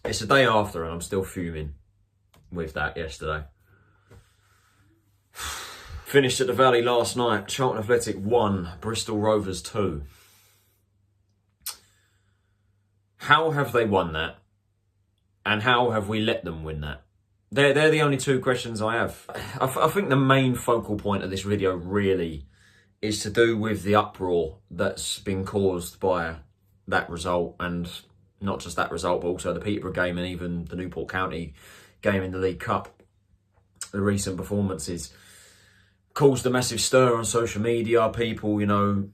It's the day after and I'm still fuming with that yesterday. Finished at the Valley last night. Charlton Athletic 1, Bristol Rovers 2. How have they won that? And how have we let them win that? They're the only two questions I have. I think the main focal point of this video really is to do with the uproar that's been caused by that result, and not just that result, but also the Peterborough game and even the Newport County game in the League Cup. The recent performances caused a massive stir on social media. People,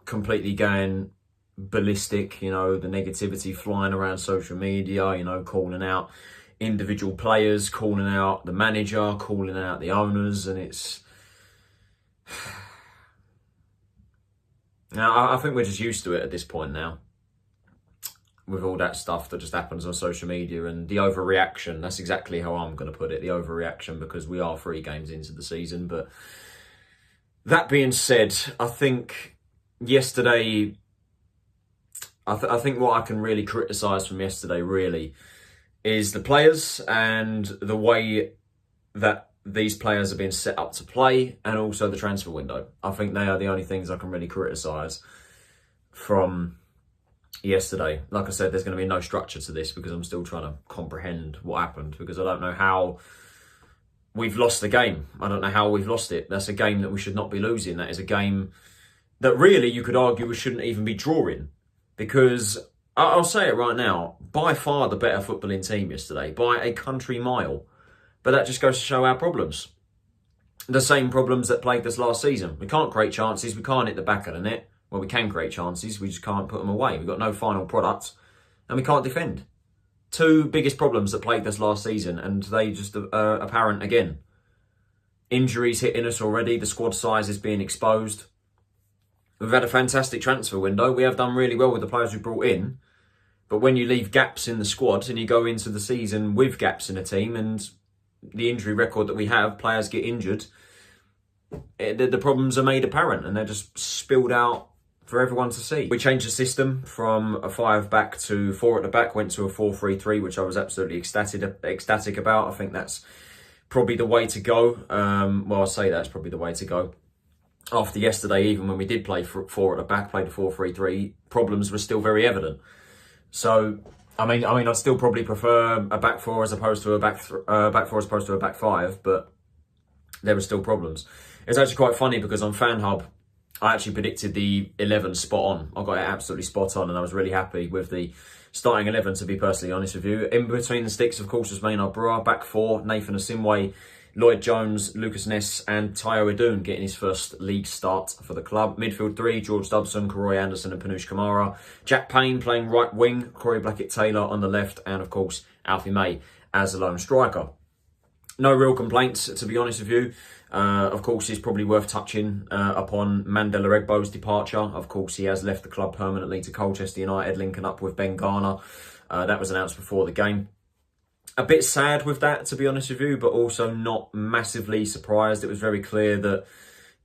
completely going ballistic, the negativity flying around social media, calling out individual players, calling out the manager, calling out the owners, and it's... Now, I think we're just used to it at this point now, with all that stuff that just happens on social media and the overreaction. That's exactly how I'm going to put it, the overreaction, because we are 3 games into the season. But that being said, I think yesterday... I think what I can really criticise from yesterday, really, is the players and the way that these players have been set up to play, and also the transfer window. I think they are the only things I can really criticise from yesterday. Like I said, there's going to be no structure to this because I'm still trying to comprehend what happened, because I don't know how we've lost the game. I don't know how we've lost it. That's a game that we should not be losing. That is a game that really you could argue we shouldn't even be drawing. Because, I'll say it right now, by far the better footballing team yesterday, by a country mile. But that just goes to show our problems. The same problems that plagued us last season. We can't create chances, we can't hit the back of the net. Well, we can create chances, we just can't put them away. We've got no final product, and we can't defend. 2 biggest problems that plagued us last season, and they just are apparent again. Injuries hitting us already, the squad size is being exposed. We've had a fantastic transfer window. We have done really well with the players we brought in. But when you leave gaps in the squad and you go into the season with gaps in a team, and the injury record that we have, players get injured, the problems are made apparent and they're just spilled out for everyone to see. We changed the system from a 5 back to 4 at the back, went to a 4-3-3, which I was absolutely ecstatic about. I think that's probably the way to go. Well, I say that's probably the way to go. After yesterday, even when we did play 4 at the back, played a 4-3-3, problems were still very evident. So, I mean, I'd still probably prefer a back 4 as opposed to a back 4 as opposed to a back 5, but there were still problems. It's actually quite funny because on FanHub, I actually predicted the 11 spot on. I got it absolutely spot on, and I was really happy with the starting 11, to be personally honest with you. In between the sticks, of course, was Maynard-Brewer. Back 4, Nathan Asiimwe, Lloyd Jones, Lucas Ness and Edun getting his first league start for the club. Midfield 3, George Dobson, Karoy Anderson and Panutche Camara. Jack Payne playing right wing, Blackett-Taylor on the left, and of course Alfie May as a lone striker. No real complaints, to be honest with you. Of course, it's probably worth touching upon Mandela Egbo's departure. Of course, he has left the club permanently to Colchester United, linking up with Ben Garner. That was announced before the game. A bit sad with that, to be honest with you, but also not massively surprised. It was very clear that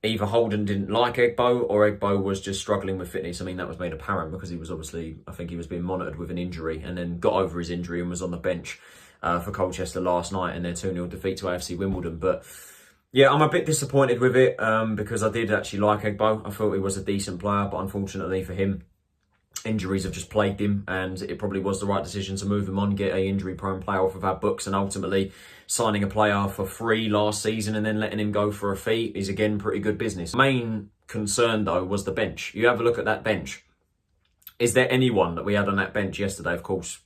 either Holden didn't like Egbo or Egbo was just struggling with fitness. I mean, that was made apparent because he was obviously, I think he was being monitored with an injury and then got over his injury and was on the bench for Colchester last night in their 2-0 defeat to AFC Wimbledon. But yeah, I'm a bit disappointed with it because I did actually like Egbo. I thought he was a decent player, but unfortunately for him, injuries have just plagued him, and it probably was the right decision to move him on, get a injury-prone player off of our books, and ultimately signing a player for free last season and then letting him go for a fee is, again, pretty good business. Main concern, though, was the bench. You have a look at that bench. Is there anyone that we had on that bench yesterday? Of course,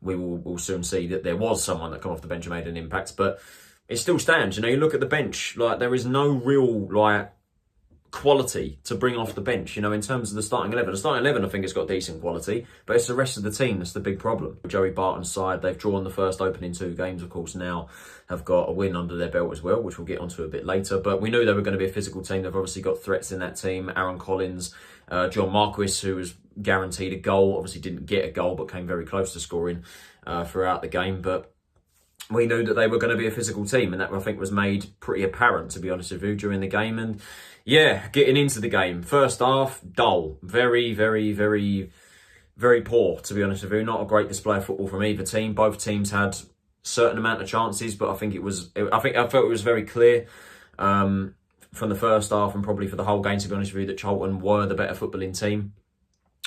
we'll soon see that there was someone that came off the bench and made an impact, but it still stands. You look at the bench, there is no real, quality to bring off the bench, in terms of the starting 11. The starting 11, I think, has got decent quality, but it's the rest of the team that's the big problem. Joey Barton's side, they've drawn the first opening 2 games, of course, now have got a win under their belt as well, which we'll get onto a bit later, but we knew they were going to be a physical team. They've obviously got threats in that team. Aaron Collins, John Marquis, who was guaranteed a goal, obviously didn't get a goal, but came very close to scoring throughout the game, but we knew that they were going to be a physical team, and that, I think, was made pretty apparent, to be honest with you, during the game. And yeah, getting into the game, first half, dull. Very, very, very, very poor, to be honest with you. Not a great display of football from either team. Both teams had certain amount of chances, but I felt it was very clear from the first half and probably for the whole game, to be honest with you, that Charlton were the better footballing team.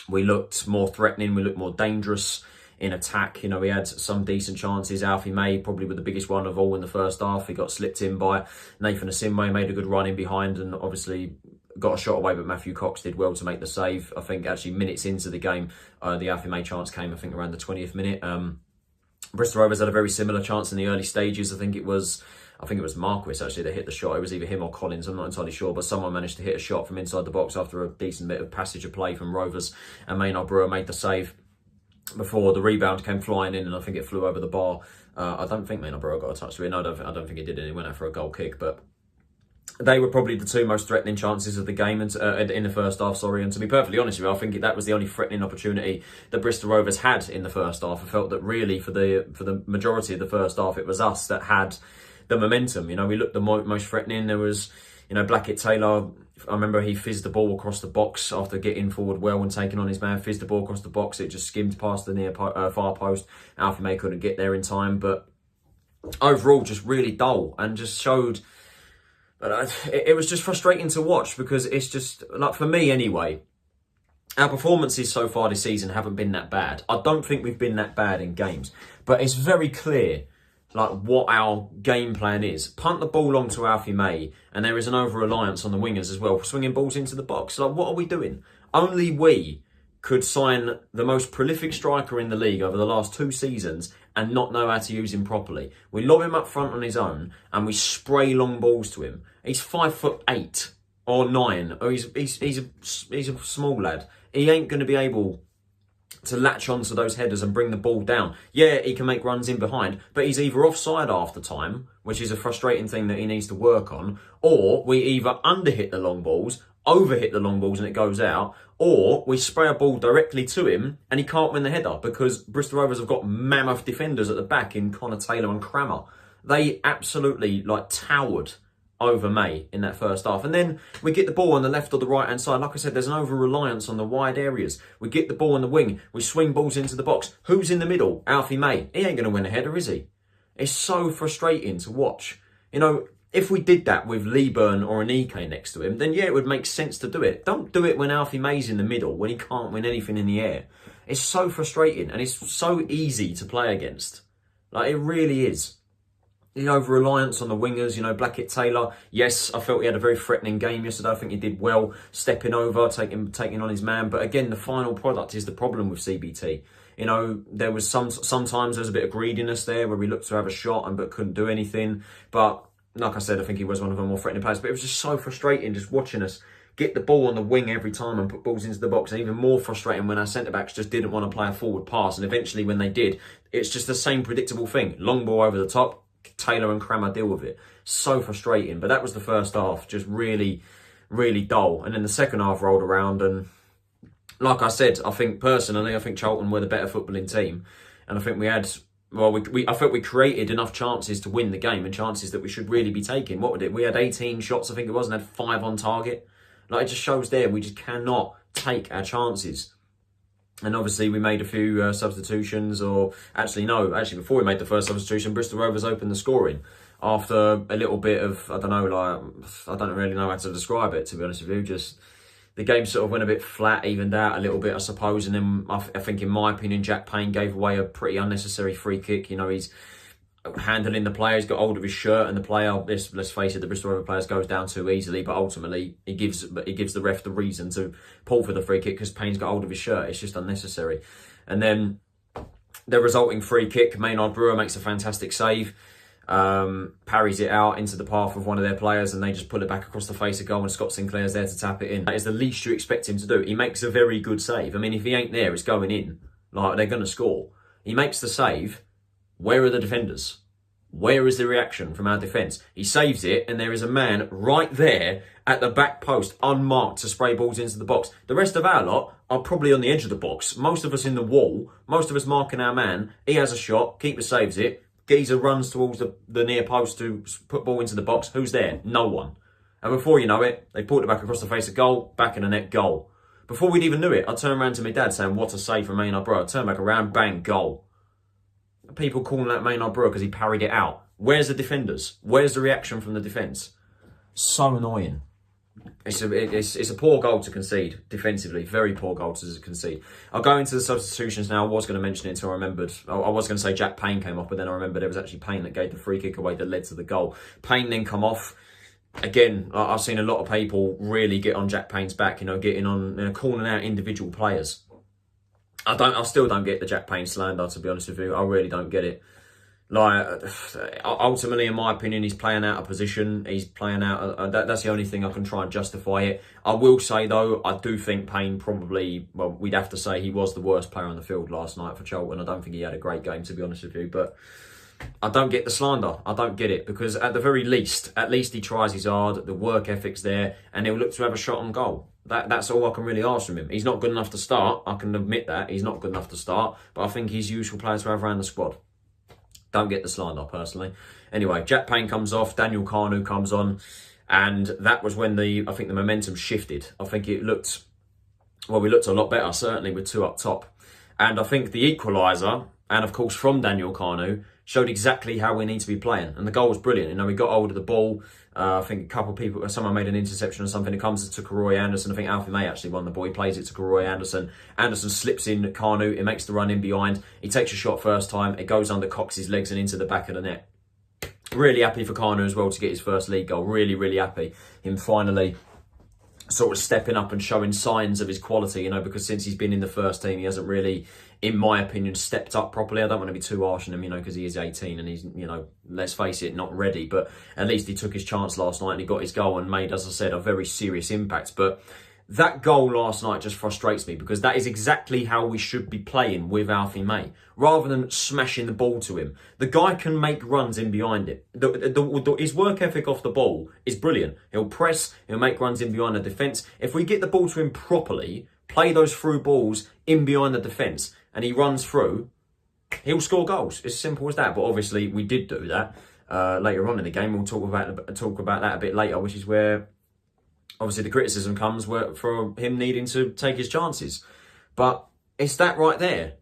We looked more threatening, we looked more dangerous in attack. You know, we had some decent chances. Alfie May probably with the biggest one of all in the first half. He got slipped in by Nathan Asiimwe, made a good run in behind and obviously got a shot away, but Matthew Cox did well to make the save. I think actually minutes into the game, the Alfie May chance came, I think, around the 20th minute. Bristol Rovers had a very similar chance in the early stages. I think it was Marquis actually that hit the shot. It was either him or Collins, I'm not entirely sure, but someone managed to hit a shot from inside the box after a decent bit of passage of play from Rovers, and Maynard-Brewer made the save before the rebound came flying in, and I think it flew over the bar. I don't think Maynard-Brewer got a touch to it. No, I don't think he did, and he went out for a goal kick, but they were probably the two most threatening chances of the game and in the first half, and to be perfectly honest with you, I think that was the only threatening opportunity that Bristol Rovers had in the first half. I felt that really for the majority of the first half, it was us that had the momentum. You know, we looked the most threatening. There was, you know, Blackett-Taylor, I remember he fizzed the ball across the box after getting forward well and taking on his man, fizzed the ball across the box. It just skimmed past the far post. Alfie May couldn't get there in time, but overall just really dull and just showed... But it was just frustrating to watch because it's just, like, for me anyway, our performances so far this season haven't been that bad. I don't think we've been that bad in games, but it's very clear like what our game plan is. Punt the ball long to Alfie May, and there is an over-reliance on the wingers as well, swinging balls into the box. Like, what are we doing? Only we could sign the most prolific striker in the league over the last 2 seasons and not know how to use him properly. We lob him up front on his own and we spray long balls to him. He's 5'8" or 9, or he's a small lad. He ain't going to be able to latch onto those headers and bring the ball down. Yeah, he can make runs in behind, but he's either offside half the time, which is a frustrating thing that he needs to work on, or we either underhit the long balls, overhit the long balls and it goes out, or we spray a ball directly to him and he can't win the header because Bristol Rovers have got mammoth defenders at the back in Taylor and Camara. They absolutely towered over May in that first half. And then we get the ball on the left or the right hand side. Like I said, there's an over-reliance on the wide areas. We get the ball on the wing. We swing balls into the box. Who's in the middle? Alfie May. He ain't going to win a header, is he? It's so frustrating to watch. You know, if we did that with Leeburn or an EK next to him, then yeah, it would make sense to do it. Don't do it when Alfie May's in the middle, when he can't win anything in the air. It's so frustrating and it's so easy to play against. Like, it really is. The over-reliance on the wingers, you know, Blackett-Taylor, yes, I felt he had a very threatening game yesterday. I think he did well, stepping over, taking on his man. But again, the final product is the problem with CBT. You know, there was sometimes there's a bit of greediness there where we looked to have a shot but couldn't do anything. But like I said, I think he was one of the more threatening players. But it was just so frustrating just watching us get the ball on the wing every time and put balls into the box. And even more frustrating when our centre-backs just didn't want to play a forward pass. And eventually when they did, it's just the same predictable thing. Long ball over the top. Taylor and Camara deal with it. So frustrating. But that was the first half, just really, really dull. And then the second half rolled around, and like I said, I think Charlton were the better footballing team, and I think we had, I felt we created enough chances to win the game, and chances that we should really be taking. What did we had 18 shots, I think it was, and had 5 on target. Like, it just shows there we just cannot take our chances. And obviously we made a few substitutions, before we made the first substitution, Bristol Rovers opened the scoring after a little bit of, I don't really know how to describe it, to be honest with you. Just the game sort of went a bit flat, evened out a little bit, I suppose. And then I think, in my opinion, Jack Payne gave away a pretty unnecessary free kick. You know, he's handling the player, he's got hold of his shirt, and the player, let's face it, the Bristol Rovers players goes down too easily, but ultimately he gives the ref the reason to pull for the free kick because Payne's got hold of his shirt. It's just unnecessary. And then the resulting free kick, Maynard-Brewer makes a fantastic save, parries it out into the path of one of their players, and they just pull it back across the face of goal, and Scott Sinclair's there to tap it in. That is the least you expect him to do. He makes a very good save. I mean, if he ain't there, it's going in. Like, they're going to score. He makes the save. Where are the defenders? Where is the reaction from our defence? He saves it, and there is a man right there at the back post, unmarked, to spray balls into the box. The rest of our lot are probably on the edge of the box. Most of us in the wall. Most of us marking our man. He has a shot. Keeper saves it. Geezer runs towards the near post to put ball into the box. Who's there? No one. And before you know it, they pulled it back across the face of goal, back in the net, goal. Before we'd even knew it, I turned around to my dad saying, what a save from Maynard-Brewer. I turned back around, bang, goal. People calling that Maynard-Brewer because he parried it out. Where's the defenders? Where's the reaction from the defence? So annoying. It's a poor goal to concede defensively. Very poor goal to concede. I'll go into the substitutions now. I was going to mention it until I remembered. I was going to say Jack Payne came off, but then I remembered it was actually Payne that gave the free kick away that led to the goal. Payne then come off. Again, I've seen a lot of people really get on Jack Payne's back, getting on, calling out individual players. I still don't get the Jack Payne slander, to be honest with you. I really don't get it. Like, ultimately, in my opinion, he's playing out of position. He's playing out... that's the only thing I can try and justify it. I will say, though, I do think Payne probably... Well, we'd have to say he was the worst player on the field last night for Charlton. I don't think he had a great game, to be honest with you. But I don't get the slander. I don't get it. Because at the very least, he tries his hard. The work ethic's there. And he'll look to have a shot on goal. That's all I can really ask from him. He's not good enough to start. I can admit that. He's not good enough to start. But I think he's useful player to have around the squad. Don't get the slander, personally. Anyway, Jack Payne comes off, Daniel Kanu comes on, and that was when I think the momentum shifted. I think it looked, well, we looked a lot better, certainly with two up top. And I think the equaliser, and of course from Daniel Kanu, showed exactly how we need to be playing. And the goal was brilliant. We got hold of the ball. I think a couple of people, someone made an interception or something. It comes to Karoy Anderson. I think Alfie May actually won the ball. He plays it to Karoy Anderson. Anderson slips in Kanu. It makes the run in behind. He takes a shot first time. It goes under Cox's legs and into the back of the net. Really happy for Kanu as well to get his first league goal. Really, really happy. Him finally sort of stepping up and showing signs of his quality, because since he's been in the first team, he hasn't really, in my opinion, stepped up properly. I don't want to be too harsh on him, because he is 18 and he's, let's face it, not ready. But at least he took his chance last night and he got his goal and made, as I said, a very serious impact. But that goal last night just frustrates me because that is exactly how we should be playing with Alfie May, rather than smashing the ball to him. The guy can make runs in behind it. His work ethic off the ball is brilliant. He'll press, he'll make runs in behind the defence. If we get the ball to him properly, play those through balls in behind the defence, and he runs through, he'll score goals. It's as simple as that. But obviously, we did do that later on in the game. We'll talk about that a bit later, which is where obviously the criticism comes for him needing to take his chances. But it's that right there.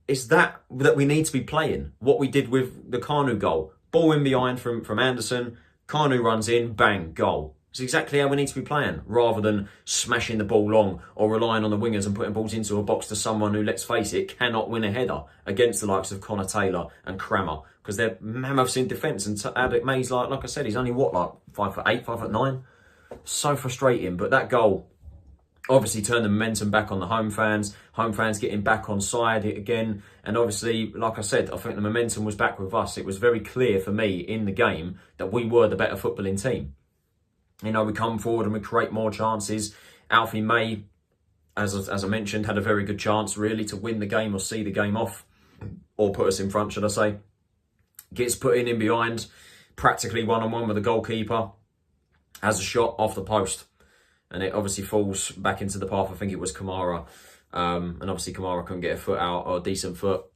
It's that we need to be playing. What we did with the Kanu goal. Ball in behind from Anderson. Kanu runs in, bang, goal. It's exactly how we need to be playing, rather than smashing the ball long or relying on the wingers and putting balls into a box to someone who, let's face it, cannot win a header against the likes of Taylor and Camara, because they're mammoths in defence. And Heartache May's like I said, he's only what, like 5'8", 5'9". So frustrating. But that goal obviously turned the momentum back on the home fans. Home fans getting back on side again. And obviously, like I said, I think the momentum was back with us. It was very clear for me in the game that we were the better footballing team. We come forward and we create more chances. Alfie May, as I mentioned, had a very good chance really to win the game or see the game off, or put us in front, should I say. Gets put in behind, practically one-on-one with the goalkeeper. Has a shot off the post, and it obviously falls back into the path. I think it was Camara, and obviously Camara couldn't get a foot out, or a decent foot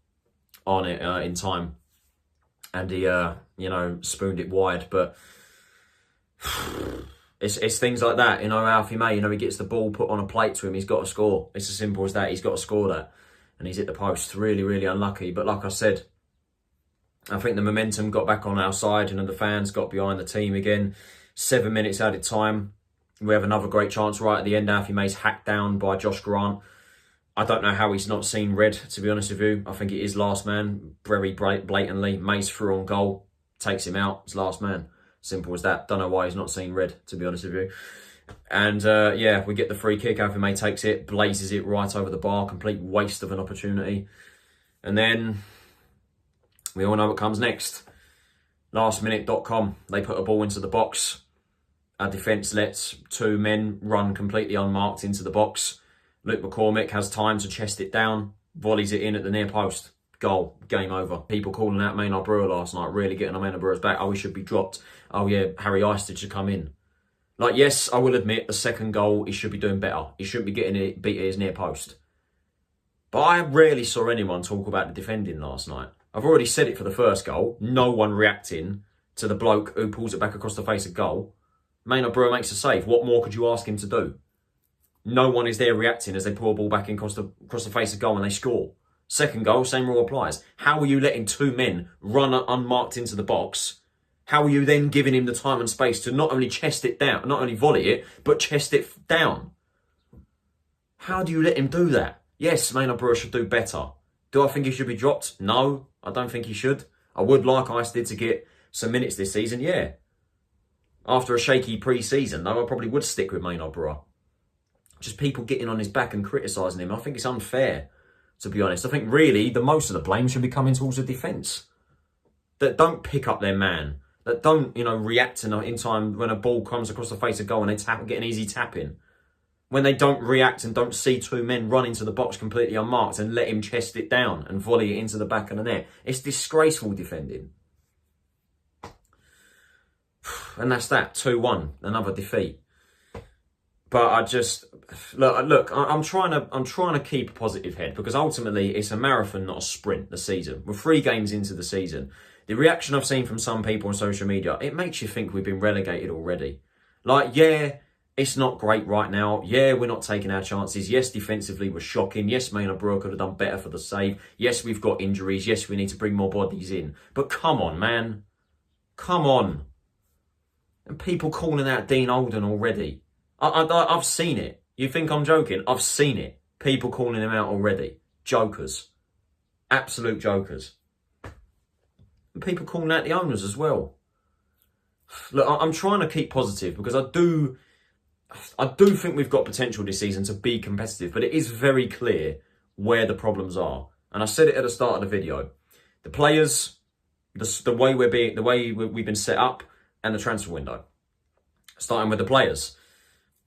on it in time, and he spooned it wide. But it's things like that. Alfie May, he gets the ball put on a plate to him, he's got to score. It's as simple as that. He's got to score that, and he's hit the post. Really, really unlucky. But like I said, I think the momentum got back on our side, the fans got behind the team again. 7 minutes out of time, we have another great chance right at the end. Alfie May's hacked down by Josh Grant. I don't know how he's not seen red, to be honest with you. I think it is last man, very blatantly. May's through on goal, takes him out, it's last man. Simple as that. Don't know why he's not seen red, to be honest with you. And yeah, we get the free kick. Alfie May takes it, blazes it right over the bar. Complete waste of an opportunity. And then we all know what comes next. Lastminute.com. They put a ball into the box. Our defence lets two men run completely unmarked into the box. Luke McCormick has time to chest it down, volleys it in at the near post. Goal. Game over. People calling out Maynard-Brewer last night, really getting on Maynard-Brewer's back. Oh, he should be dropped. Oh yeah, Harry Eisted should come in. Like, yes, I will admit, the second goal, he should be doing better. He shouldn't be getting it beat at his near post. But I rarely saw anyone talk about the defending last night. I've already said it for the first goal. No one reacting to the bloke who pulls it back across the face of goal. Maynard-Brewer makes a save. What more could you ask him to do? No one is there reacting as they pour a ball back in across the face of goal and they score. Second goal, same rule applies. How are you letting two men run unmarked into the box? How are you then giving him the time and space to not only chest it down, not only volley it, but chest it down? How do you let him do that? Yes, Maynard-Brewer should do better. Do I think he should be dropped? No, I don't think he should. I would like Ice did to get some minutes this season, yeah. After a shaky pre-season, though, I probably would stick with Maynard-Brewer. Just people getting on his back and criticising him. I think it's unfair, to be honest. I think really the most of the blame should be coming towards the defence. That don't pick up their man. That don't, react in time when a ball comes across the face of goal and they get an easy tap in. When they don't react and don't see two men run into the box completely unmarked and let him chest it down and volley it into the back of the net. It's disgraceful defending. And that's that, 2-1, another defeat. But I just look. I'm trying to keep a positive head because ultimately it's a marathon, not a sprint. The season. We're 3 games into the season. The reaction I've seen from some people on social media, it makes you think we've been relegated already. Like, yeah, it's not great right now. Yeah, we're not taking our chances. Yes, defensively we're shocking. Yes, Maynard-Brewer could have done better for the save. Yes, we've got injuries. Yes, we need to bring more bodies in. But come on, man. Come on. And people calling out Dean Oldham already. I've seen it. You think I'm joking? I've seen it. People calling him out already. Jokers. Absolute jokers. And people calling out the owners as well. Look, I'm trying to keep positive because I do think we've got potential this season to be competitive, but it is very clear where the problems are. And I said it at the start of the video. The players, the way we've been set up, and the transfer window. Starting with the players.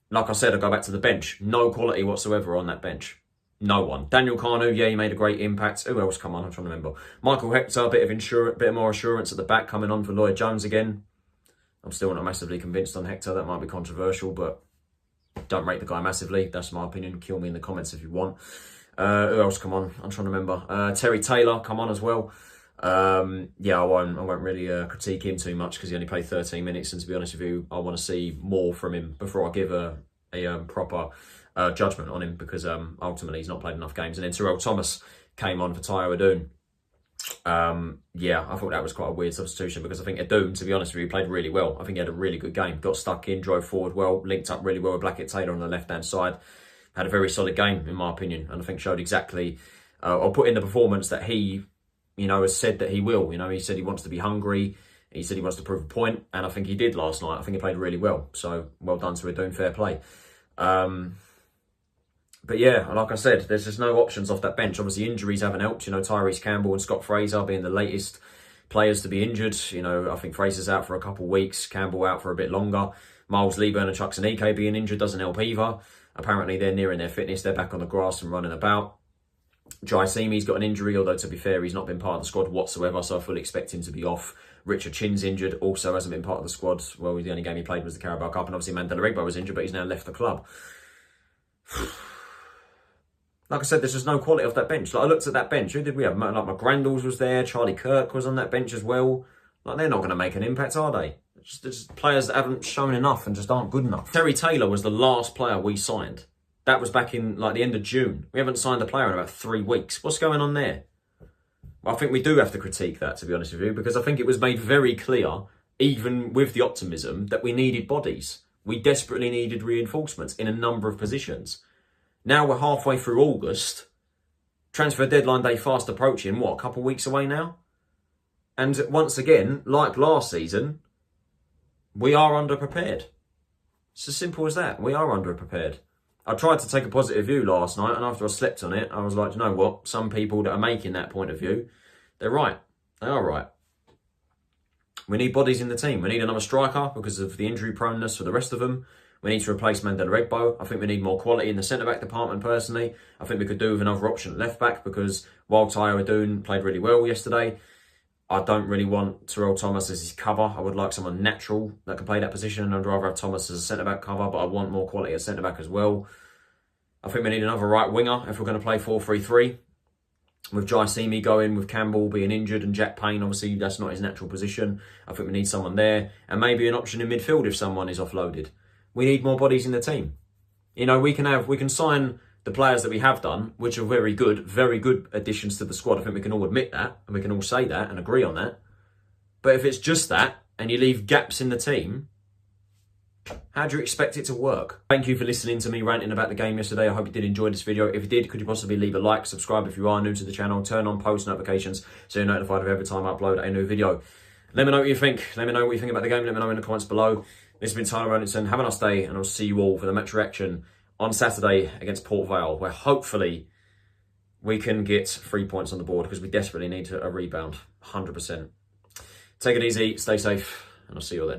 Like I said, I go back to the bench. No quality whatsoever on that bench. No one. Daniel Kanu, yeah, he made a great impact. Who else? Come on, I'm trying to remember. Michael Hector, a bit more assurance at the back, coming on for Lloyd Jones again. I'm still not massively convinced on Hector. That might be controversial, but don't rate the guy massively. That's my opinion. Kill me in the comments if you want. Who else? Come on, I'm trying to remember. Terell Taylor, come on as well. Yeah, I won't really critique him too much because he only played 13 minutes, and to be honest with you, I want to see more from him before I give a proper judgment on him because ultimately he's not played enough games. And then Terell Thomas came on for Edun. Yeah, I thought that was quite a weird substitution because I think Edun, to be honest with you, played really well. I think he had a really good game, got stuck in, drove forward well, linked up really well with Blackett-Taylor on the left-hand side. Had a very solid game, in my opinion, and I think showed exactly, or put in the performance that he has said that he will. He said he wants to be hungry. He said he wants to prove a point, and I think he did last night. I think he played really well. So, well done to Edun, fair play. But yeah, like I said, there's just no options off that bench. Obviously, injuries haven't helped. Tyrese Campbell and Scott Fraser being the latest players to be injured. I think Fraser's out for a couple of weeks. Campbell out for a bit longer. Miles Leaburn and Chuckson-Eke being injured doesn't help either. Apparently, they're nearing their fitness. They're back on the grass and running about. Asiimwe's got an injury, although to be fair, he's not been part of the squad whatsoever, so I fully expect him to be off. Richard Chin's injured, also hasn't been part of the squad. Well, the only game he played was the Carabao Cup, and obviously Maynard-Brewer was injured, but he's now left the club. Like I said, there's just no quality off that bench. Like, I looked at that bench. Who did we have? Like, McGrandles was there. Charlie Kirk was on that bench as well. Like, they're not going to make an impact, are they? It's just players that haven't shown enough and just aren't good enough. Terry Taylor was the last player we signed. That was back in the end of June. We haven't signed a player in about 3 weeks. What's going on there? Well, I think we do have to critique that, to be honest with you, because I think it was made very clear, even with the optimism, that we needed bodies. We desperately needed reinforcements in a number of positions. Now we're halfway through August. Transfer deadline day fast approaching. What, a couple of weeks away now? And once again, like last season, we are underprepared. It's as simple as that. We are underprepared. I tried to take a positive view last night, and after I slept on it, I was like, you know what? Some people that are making that point of view, they're right. They are right. We need bodies in the team. We need another striker because of the injury proneness for the rest of them. We need to replace Maynard-Brewer. I think we need more quality in the centre-back department, personally. I think we could do with another option at left-back because while Edun played really well yesterday, I don't really want Terell Thomas as his cover. I would like someone natural that can play that position, and I'd rather have Thomas as a centre-back cover, but I want more quality at centre-back as well. I think we need another right winger if we're going to play 4-3-3. With Asiimwe going, with Campbell being injured, and Jack Payne, obviously, that's not his natural position. I think we need someone there, and maybe an option in midfield if someone is offloaded. We need more bodies in the team. You know, we can sign the players that we have done, which are very good additions to the squad. I think we can all admit that, and we can all say that and agree on that. But if it's just that, and you leave gaps in the team, how do you expect it to work? Thank you for listening to me ranting about the game yesterday. I hope you did enjoy this video. If you did, could you possibly leave a like, subscribe if you are new to the channel, turn on post notifications so you're notified of every time I upload a new video. Let me know what you think. Let me know what you think about the game. Let me know in the comments below. This has been Terell Anderson. Have a nice day, and I'll see you all for the match reaction on Saturday against Port Vale, where hopefully we can get 3 points on the board because we desperately need a rebound, 100%. Take it easy, stay safe, and I'll see you all then.